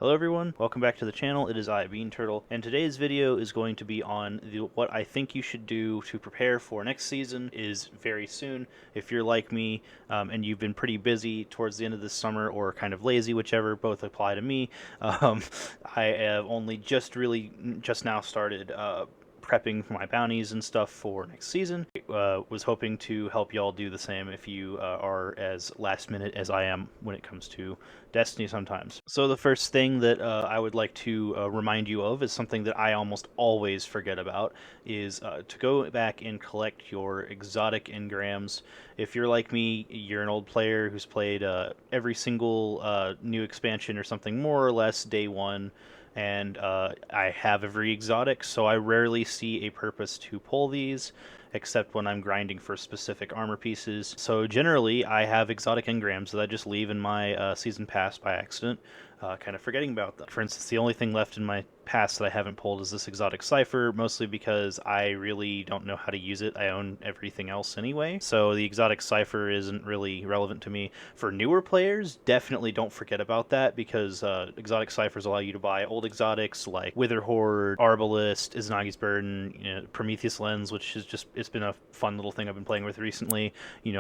Hello everyone, welcome back to the channel. It is I, Bean Turtle, and today's video is going to be on what I think you should do to prepare for next season is very soon. If you're like me and you've been pretty busy towards the end of this summer or kind of lazy, whichever, both apply to me. Um, I have only just now started prepping for my bounties and stuff for next season. Was hoping to help y'all do the same if you are as last minute as I am when it comes to Destiny sometimes. So the first thing that I would like to remind you of is something that I almost always forget about is to go back and collect your exotic engrams. If you're like me, you're an old player who's played every single new expansion or something more or less day one, and I have every exotic, so I rarely see a purpose to pull these, except when I'm grinding for specific armor pieces. So generally, I have exotic engrams that I just leave in my season pass by accident, kind of forgetting about them. For instance, the only thing left in my pass that I haven't pulled is this exotic cipher, mostly because I really don't know how to use it. I own everything else anyway, so the exotic cipher isn't really relevant to me. For newer players, definitely don't forget about that, because exotic ciphers allow you to buy old exotics like Wither Horde, Arbalist, Izanagi's Burden, Prometheus Lens, which is just, it's been a fun little thing I've been playing with recently.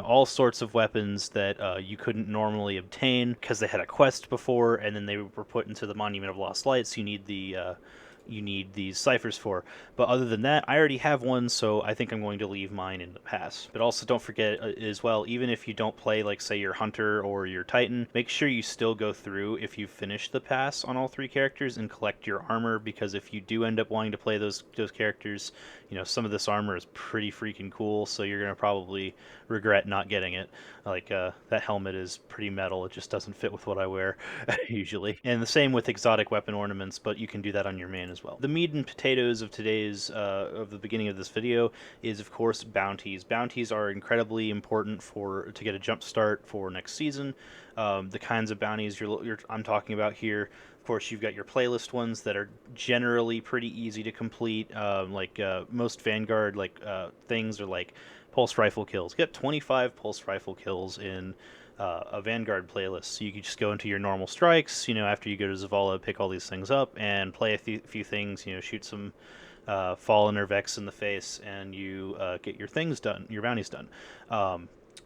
All sorts of weapons that you couldn't normally obtain because they had a quest before, and then they were put into the Monument of Lost Lights. You need these ciphers for. But other than that, I already have one, so I think I'm going to leave mine in the pass. But also don't forget as well, even if you don't play, like, say, your Hunter or your Titan, make sure you still go through, if you finish the pass on all three characters, and collect your armor, because if you do end up wanting to play those characters, some of this armor is pretty freaking cool, so you're going to probably regret not getting it. Like, that helmet is pretty metal, it just doesn't fit with what I wear, usually. And the same with exotic weapon ornaments, but you can do that on your main as well. The meat and potatoes of of the beginning of this video is, of course, bounties. Bounties are incredibly important to get a jump start for next season. The kinds of bounties I'm talking about here, of course, you've got your playlist ones that are generally pretty easy to complete. Most Vanguard things are like pulse rifle kills. Get 25 pulse rifle kills in a Vanguard playlist. So you can just go into your normal strikes, after you go to Zavala, pick all these things up and play a few things, shoot some Fallen or Vex in the face, and you get your things done, your bounties done.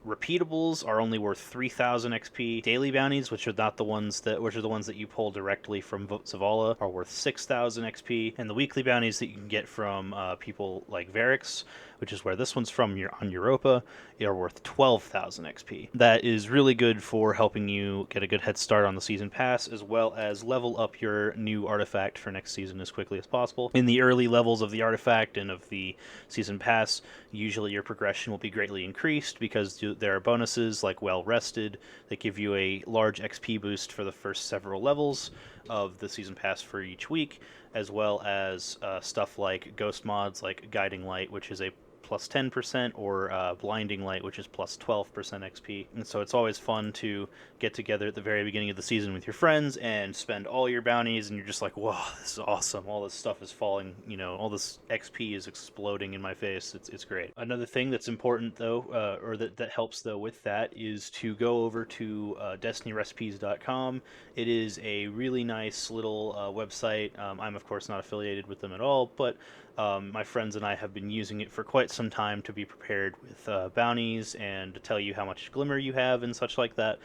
Repeatables are only worth 3,000 XP. Daily bounties, which are the ones that you pull directly from Zavala, are worth 6,000 XP. And the weekly bounties that you can get from people like Varix, which is where this one's from, on Europa, are worth 12,000 XP. That is really good for helping you get a good head start on the season pass, as well as level up your new artifact for next season as quickly as possible. In the early levels of the artifact and of the season pass, usually your progression will be greatly increased because there are bonuses like Well Rested that give you a large XP boost for the first several levels of the season pass for each week, as well as stuff like ghost mods like Guiding Light, which is a plus 10%, or Blinding Light, which is plus 12% XP. And so it's always fun to get together at the very beginning of the season with your friends and spend all your bounties, and you're just like, whoa, this is awesome. All this stuff is falling, all this XP is exploding in my face. It's great. Another thing that's important, though, or that helps, though, with that is to go over to destinyrecipes.com. It is a really nice little website. I'm, of course, not affiliated with them at all, but my friends and I have been using it for quite some time to be prepared with bounties and to tell you how much Glimmer you have and such like that.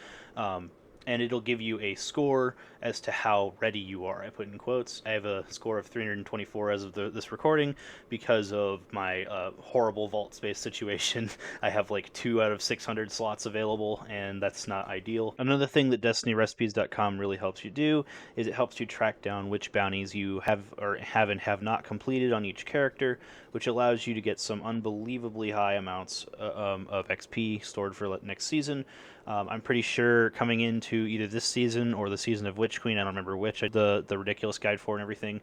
And it'll give you a score as to how ready you are. I put in quotes. I have a score of 324 as of this recording because of my horrible vault space situation. I have like 2 out of 600 slots available, and that's not ideal. Another thing that DestinyRecipes.com really helps you do is it helps you track down which bounties you have and have not completed on each character, which allows you to get some unbelievably high amounts of XP stored for next season. I'm pretty sure coming into either this season or the season of Witch Queen, I don't remember which, the ridiculous guide for and everything,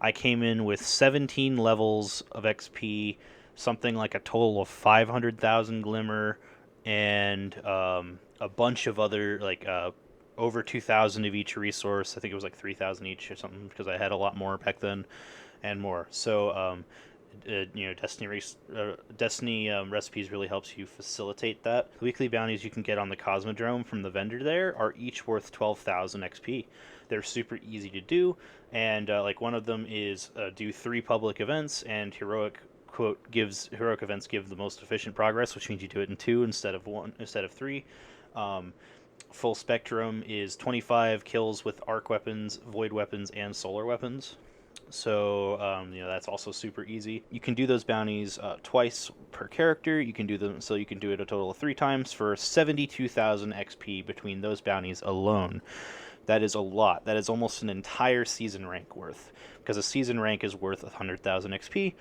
I came in with 17 levels of XP, something like a total of 500,000 Glimmer, and a bunch of other, over 2,000 of each resource. I think it was like 3,000 each or something, because I had a lot more back then and more. So Destiny recipes really helps you facilitate that. The weekly bounties you can get on the Cosmodrome from the vendor there are each worth 12,000 XP. They're super easy to do, and like one of them is do 3 public events, and heroic events give the most efficient progress, which means you do it in 2 instead of 3. Um, Full spectrum is 25 kills with arc weapons, void weapons, and solar weapons. So that's also super easy. You can do those bounties twice per character. You can do them so you can do it a total of 3 times for 72,000 XP between those bounties alone. That is a lot. That is almost an entire season rank worth, because a season rank is worth 100,000 XP.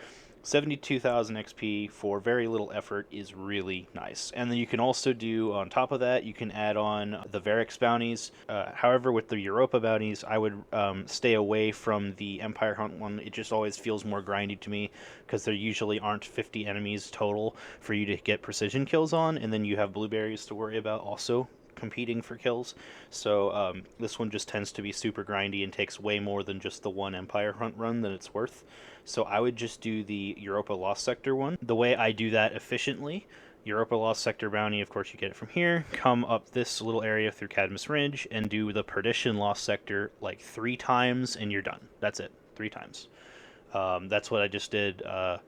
72,000 XP for very little effort is really nice. And then you can also do, on top of that, you can add on the Varix bounties. However, with the Europa bounties, I would stay away from the Empire Hunt one. It just always feels more grindy to me, because there usually aren't 50 enemies total for you to get precision kills on, and then you have blueberries to worry about also competing for kills. So this one just tends to be super grindy and takes way more than just the one Empire Hunt run than it's worth. So I would just do the Europa Lost Sector one. The way I do that efficiently, Europa Lost Sector bounty, of course you get it from here, come up this little area through Cadmus Ridge and do the Perdition Lost Sector like 3 times and you're done. That's it, 3 times. That's what I just did a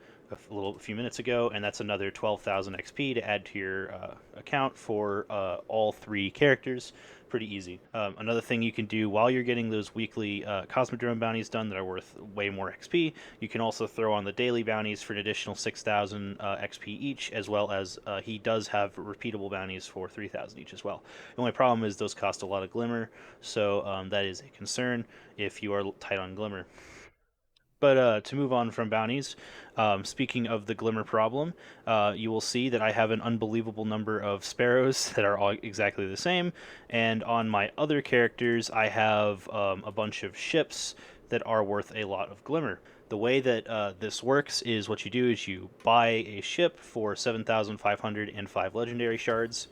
few minutes ago, and that's another 12,000 XP to add to your account for all 3 characters. Pretty easy. Another thing you can do while you're getting those weekly Cosmodrome bounties done that are worth way more XP, you can also throw on the daily bounties for an additional 6,000 XP each, as well as he does have repeatable bounties for 3,000 each as well. The only problem is those cost a lot of Glimmer, so that is a concern if you are tight on Glimmer. But to move on from bounties, speaking of the Glimmer problem, you will see that I have an unbelievable number of sparrows that are all exactly the same, and on my other characters I have a bunch of ships that are worth a lot of Glimmer. The way that this works is what you do is you buy a ship for 7,505 legendary shards,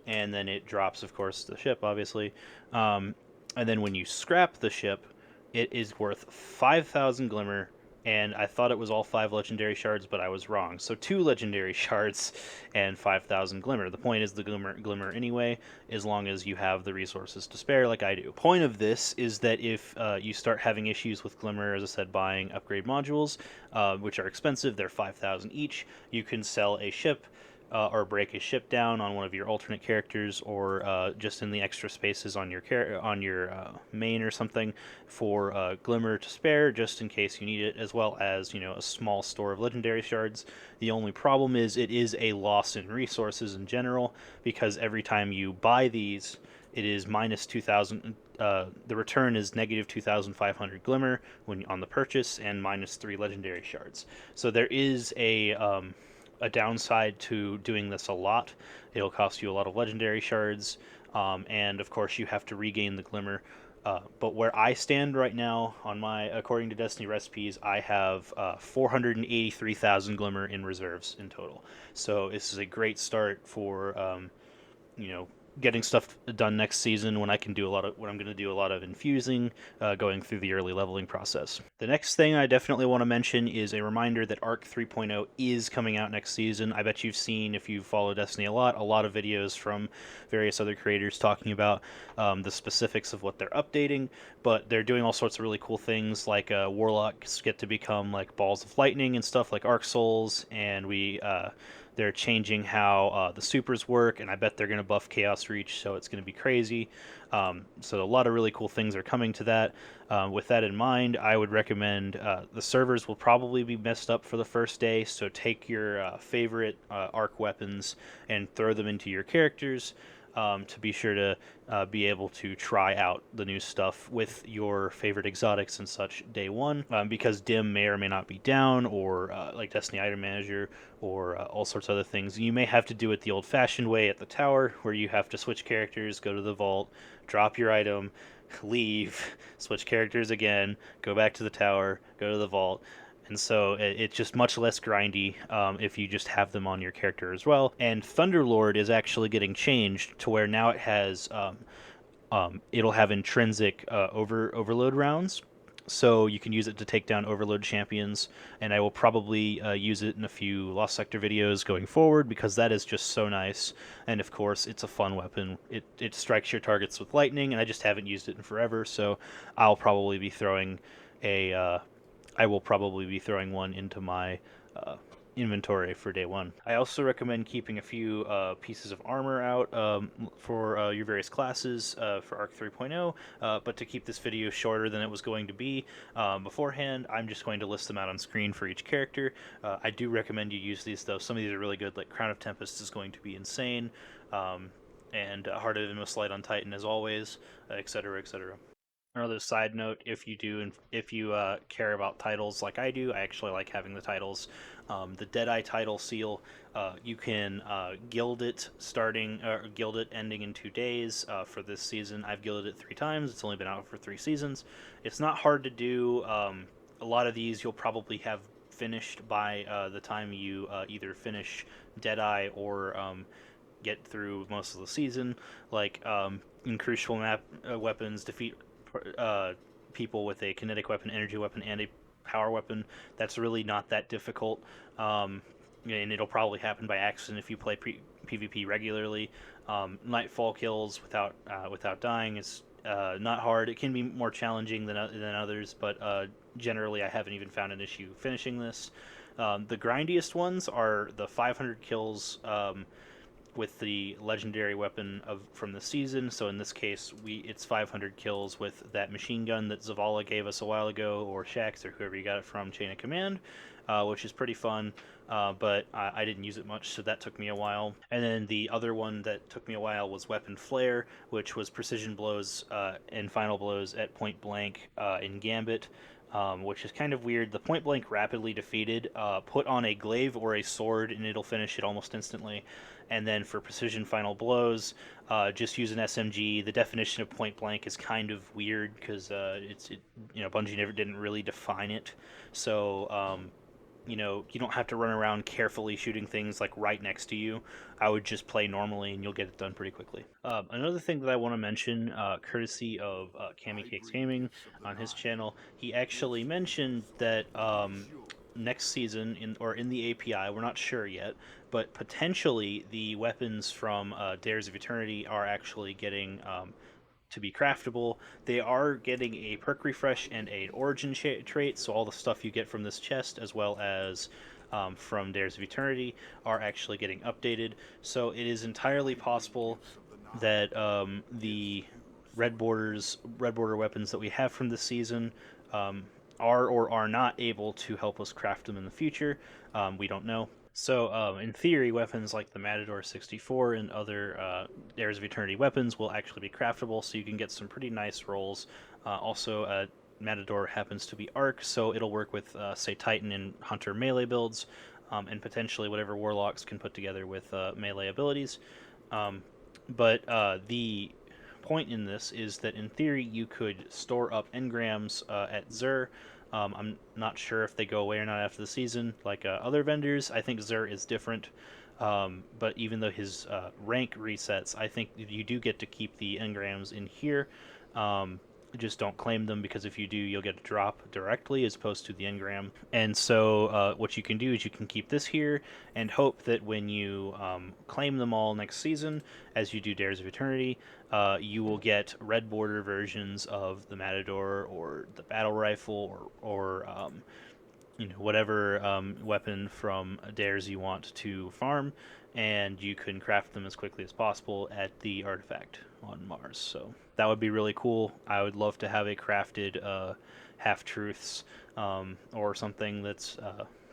and then it drops, of course, the ship, obviously. And then when you scrap the ship, it is worth 5,000 Glimmer, and I thought it was all 5 legendary shards, but I was wrong. So 2 legendary shards and 5,000 Glimmer. The point is the Glimmer anyway, as long as you have the resources to spare like I do. Point of this is that if you start having issues with Glimmer, as I said, buying upgrade modules, which are expensive, they're 5,000 each, you can sell a ship, or break a ship down on one of your alternate characters, or just in the extra spaces on your main or something for Glimmer to spare, just in case you need it, as well as a small store of legendary shards. The only problem is it is a loss in resources in general, because every time you buy these, it is minus 2,000. The return is negative 2,500 Glimmer when on the purchase, and minus 3 legendary shards. So there is a downside to doing this a lot. It'll cost you a lot of legendary shards, and of course you have to regain the Glimmer. But where I stand right now, according to Destiny recipes, I have 483,000 Glimmer in reserves in total. So this is a great start for getting stuff done next season, when I'm going to do a lot of infusing, going through the early leveling process. The next thing I definitely want to mention is a reminder that Arc 3.0 is coming out next season. I bet you've seen, if you follow Destiny a lot of videos from various other creators talking about the specifics of what they're updating, but they're doing all sorts of really cool things, like warlocks get to become like balls of lightning and stuff like Arc Souls, and they're changing how the supers work, and I bet they're going to buff Chaos Reach, so it's going to be crazy. So a lot of really cool things are coming to that. With that in mind, I would recommend the servers will probably be messed up for the first day, so take your favorite arc weapons and throw them into your characters, to be sure to be able to try out the new stuff with your favorite exotics and such day one, because Dim may or may not be down, or like Destiny Item Manager, or all sorts of other things. You may have to do it the old-fashioned way at the tower, where you have to switch characters, go to the vault, drop your item, leave, switch characters again, go back to the tower, go to the vault. And so it's just much less grindy if you just have them on your character as well. And Thunderlord is actually getting changed to where now it has it'll have intrinsic overload rounds. so you can use it to take down overload champions, and I will probably use it in a few Lost Sector videos going forward because that is just so nice. And of course, it's a fun weapon. It strikes your targets with lightning, and I just haven't used it in forever, so I'll probably be throwing a I will probably be throwing one into my uh, inventory for day one. I also recommend keeping a few pieces of armor out for your various classes for Arc 3.0, but to keep this video shorter than it was going to be beforehand, I'm just going to list them out on screen for each character. I do recommend you use these, though. Some of these are really good, like Crown of Tempest is going to be insane, and Heart of Inmost Light on Titan as always, etc., etc. Another side note, if you care about titles like I do, I actually like having the titles. The Deadeye title seal, you can guild it guild it ending in 2 days for this season. I've guilded it 3 times. It's only been out for 3 seasons. It's not hard to do. A lot of these you'll probably have finished by the time you either finish Deadeye or get through most of the season. Like in crucial map weapons, defeat people with a kinetic weapon, energy weapon, and a power weapon. That's really not that difficult, and it'll probably happen by accident if you play PvP regularly. Nightfall kills without dying is not hard. It can be more challenging than others, but generally I haven't even found an issue finishing this. The grindiest ones are the 500 kills with the legendary weapon from the season. So in this case, it's 500 kills with that machine gun that Zavala gave us a while ago, or Shax, or whoever you got it from, Chain of Command, which is pretty fun. But I didn't use it much, so that took me a while. And then the other one that took me a while was Weapon Flare, which was precision blows and final blows at point blank in Gambit. Which is kind of weird. The point blank rapidly defeated, put on a glaive or a sword and it'll finish it almost instantly. And then for precision final blows, just use an SMG. The definition of point blank is kind of weird because Bungie didn't really define it. So you don't have to run around carefully shooting things like right next to you. I would just play normally and you'll get it done pretty quickly. Another thing that I want to mention, courtesy of Cammy Cakes Gaming on his channel, he actually mentioned that next season in the API, we're not sure yet, but potentially the weapons from Dares of Eternity are actually getting to be craftable. They are getting a perk refresh and an origin trait, so all the stuff you get from this chest, as well as from Dares of Eternity, are actually getting updated. So it is entirely possible that the red border weapons that we have from this season are or are not able to help us craft them in the future. We don't know. So, in theory, weapons like the Matador 64 and other Dares of Eternity weapons will actually be craftable, so you can get some pretty nice rolls. Also, Matador happens to be Arc, so it'll work with, say, Titan and Hunter melee builds, and potentially whatever Warlocks can put together with melee abilities. But the point in this is that, in theory, you could store up engrams at Zur. I'm not sure if they go away or not after the season, like other vendors. I think Zur is different, but even though his rank resets, I think you do get to keep the engrams in here. Just don't claim them, because if you do, you'll get a drop directly as opposed to the engram. And so what you can do is you can keep this here and hope that when you claim them all next season, as you do Dares of Eternity, you will get red border versions of the Matador or the battle rifle or whatever weapon from Dares you want to farm, and you can craft them as quickly as possible at the artifact on Mars. So that would be really cool. I would love to have a crafted half-truths or something that's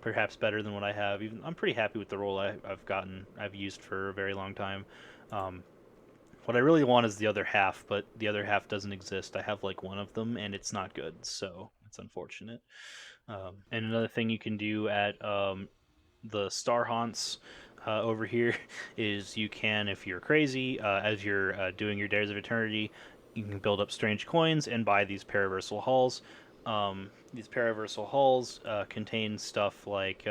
perhaps better than what I have. Even I'm pretty happy with the roll I've used for a very long time. What I really want is the other half, but the other half doesn't exist. I have like one of them, and it's not good, so it's unfortunate. And another thing you can do at the Star Haunts over here is you can, if you're crazy, as you're doing your Dares of Eternity, you can build up strange coins and buy these Paraversal Halls. These Paraversal Halls contain stuff like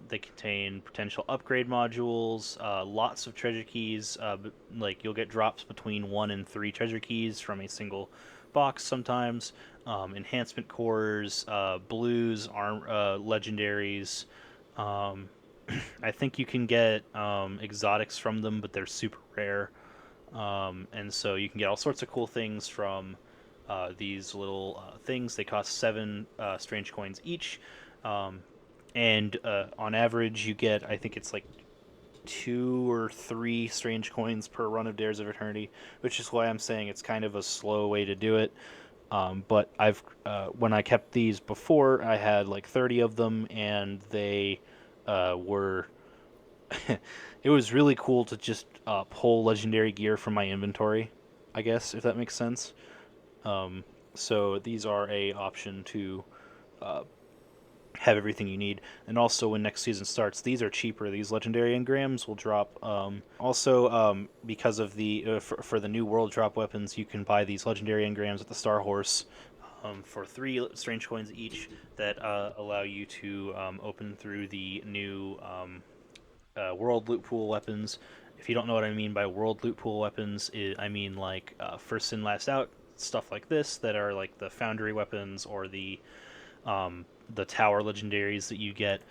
they contain potential upgrade modules, lots of treasure keys. Like you'll get drops between 1 and 3 treasure keys from a single box sometimes. Enhancement cores, blues, legendaries. Um, I think you can get exotics from them, but they're super rare. And so you can get all sorts of cool things from these little things. They cost 7 strange coins each. Um, and on average, you get, I think it's like 2 or 3 strange coins per run of Dares of Eternity, which is why I'm saying it's kind of a slow way to do it. But when I kept these before, I had like 30 of them, and they were. It was really cool to just pull legendary gear from my inventory, I guess, if that makes sense. Um, so these are a option to uh, have everything you need. And also, when next season starts, these are cheaper. These legendary engrams will drop. Because of for the new world drop weapons, you can buy these legendary engrams at the Star Horse for 3 strange coins each that allow you to open through the new world loot pool weapons. If you don't know what I mean by world loot pool weapons, I mean like first in, last out stuff like this that are like the foundry weapons or the tower legendaries that you get.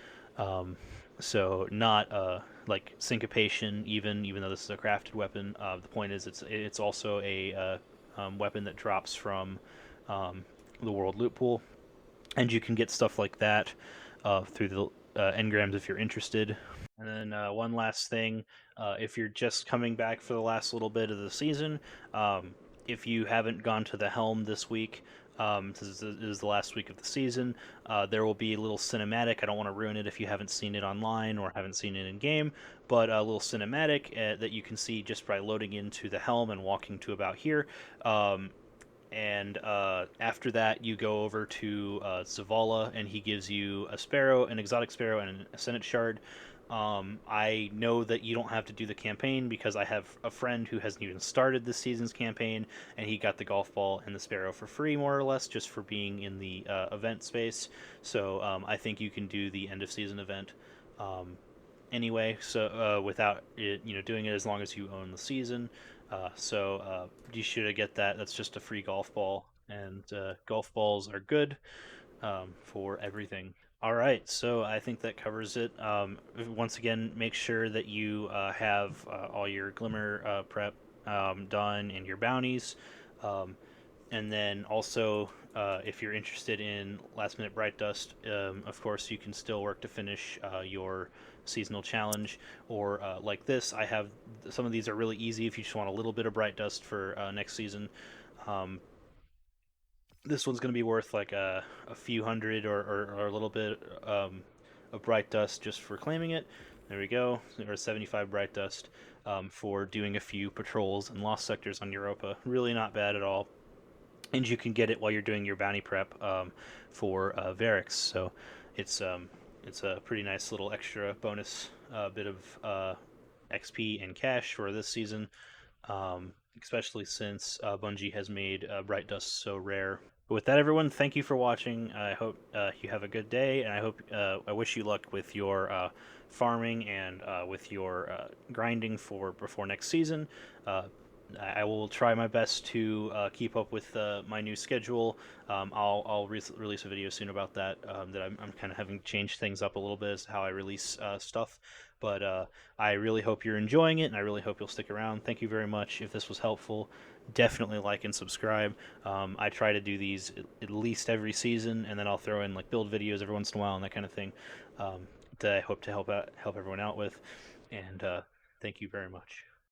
So not like syncopation, even though this is a crafted weapon. The point is, it's also a weapon that drops from um, the world loot pool, and you can get stuff like that through the engrams if you're interested. And then one last thing, if you're just coming back for the last little bit of the season, um, if you haven't gone to the Helm this week, this is the last week of the season, there will be a little cinematic. I don't want to ruin it if you haven't seen it online or haven't seen it in game, but a little cinematic that you can see just by loading into the Helm and walking to about here. And after that, you go over to Zavala, and he gives you a sparrow, an exotic sparrow, and a Senate shard. I know that you don't have to do the campaign because I have a friend who hasn't even started this season's campaign, and he got the golf ball and the sparrow for free, more or less, just for being in the event space. So I think you can do the end of season event anyway. So without it, doing it as long as you own the season. You should get that. That's just a free golf ball, and golf balls are good for everything. All right, so I think that covers it. Once again, make sure that you have all your Glimmer prep done and your bounties. Um, and then also, if you're interested in last minute bright dust, of course, you can still work to finish your seasonal challenge. Or like this, I have some of these are really easy if you just want a little bit of bright dust for next season. Um, this one's going to be worth like a few hundred or a little bit of bright dust just for claiming it. There we go, or 75 bright dust for doing a few patrols and lost sectors on Europa. Really not bad at all. And you can get it while you're doing your bounty prep for Varix. So it's a pretty nice little extra bonus bit of XP and cash for this season, especially since Bungie has made Bright Dust so rare. But with that, everyone, thank you for watching. I hope you have a good day, and I wish you luck with your farming and with your grinding for before next season. I will try my best to keep up with my new schedule. I'll release a video soon about that. That I'm kind of having changed things up a little bit as to how I release stuff. But I really hope you're enjoying it, and I really hope you'll stick around. Thank you very much. If this was helpful, definitely like and subscribe. I try to do these at least every season, and then I'll throw in like build videos every once in a while and that kind of thing that I hope to help everyone out with. And thank you very much.